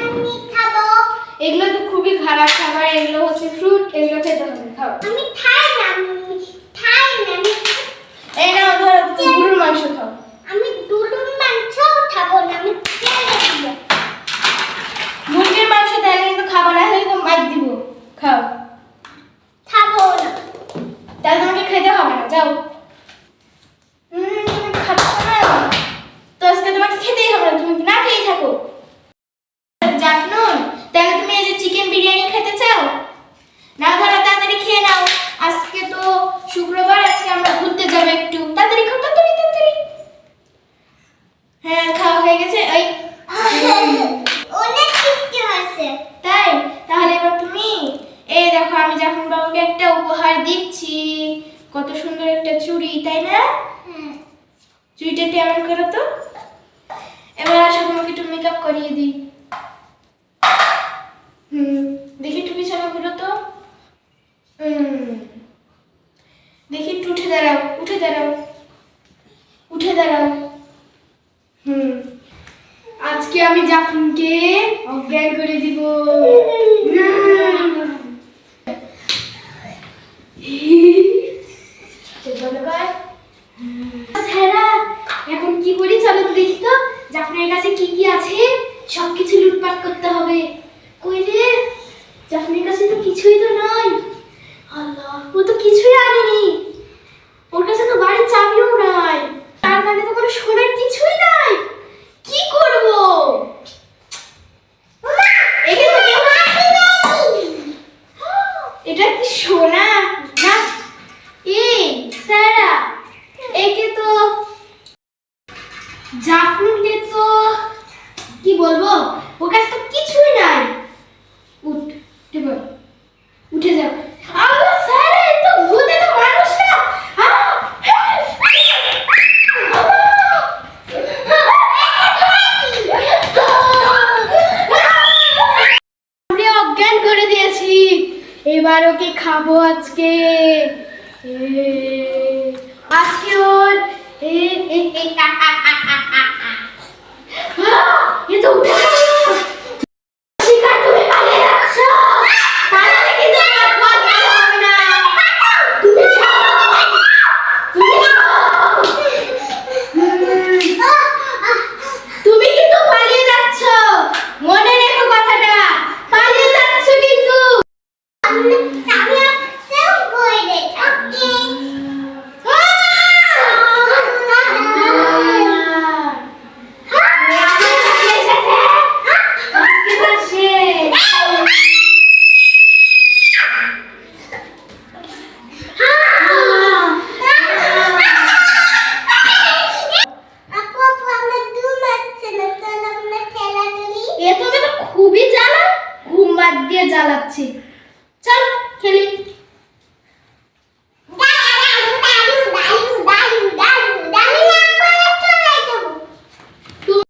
আমি খাবো। এগুলো তো খুবই খারাপ খাবার, এগুলো হচ্ছে ফ্রুট, এগুলো খেতে হবে, খাও। আমি খাই না, খাই না। এই নাও ধরো গরুর মাংস খাও। আমি গরুর মাংস খাবো না, আমি ফেলে দিব। মুরগির মাংস তাহলে কিন্তু খাবো না, হলে তো মাইর দিব, খাও। খাবো না। তাহলে তোমাকে খেতে হবে না, যাও। তুমি খাচ্ছ না তো আজকে তোমাকে খেতেই হবে না, তুমি না খেয়েই থাকো। জাফনুন, তাহলে তুমি এই যে চিকেন বিরিয়ানি খেতে চাও? না ধরো তাড়াতাড়ি খেয়ে নাও, আজকে তো শুক্রবার, আজকে আমরা ঘুরতে যাব একটু, তাড়াতাড়ি খাও, তাড়াতাড়ি তাড়াতাড়ি। হ্যাঁ খাওয়া হয়ে গেছে। এই অনেক টেস্টি হয়েছে। তাই তাহলে এবার তুমি এই দেখো, আমি জাফর বাবুকে একটা উপহার দিচ্ছি, কত সুন্দর একটা চুড়ি, তাই না? চুড়িটা কেমন করো তো? এবার আসো তোমাকে একটু মেকআপ করিয়ে দিই। দেখি একটু পিছনে ঘুরো তো। দেখি একটু উঠে দাঁড়াও, উঠে দাঁড়াও, উঠে দাঁড়াও। আজকে আমি জাফরকে অজ্ঞান করে দিব। এখন কি করি, চলো তো দেখি তো জাফরের কাছে কি কি আছে, সবকিছু লুটপাট করতে হবে। কই রে, জাফরের কাছে তো কিছুই তো নাই। আল্লাহ, ও তো কিছুই আনেনি, ওর কাছে তো বাড়ির চাবিও নাই, তার কাছে তো কোনো সোনার কিছুই নাই। কি করব? এটা কি সোনা না? এই সারা, একে তো জাফরকে তো কি বলবো, ওর কাছে তো কিছুই নাই। উঠে পড়, উঠে যাও। আল্লাহ সারা, এ তো ভূত, এ তো মানুষ না। আমি অজ্ঞান করে দিয়েছি, এবার ওকে খাবো আজকে। আজকে ওর এ তো উঠে গেল। শিকার, তুমি পালিয়ে যাচ্ছ, পালালে কিন্তু আর পথ ভালো হবে না। তুমি যাও, তুমি যাও। তুমি কিন্তু পালিয়ে যাচ্ছ, মনে রেখো কথাটা, পালিয়ে যাচ্ছ কিন্তু। আমি আপনাকেও বলে ওকে। খুবই জ্বালা, ঘুম বাদ দিয়ে জ্বালাচ্ছি। চল খেলি।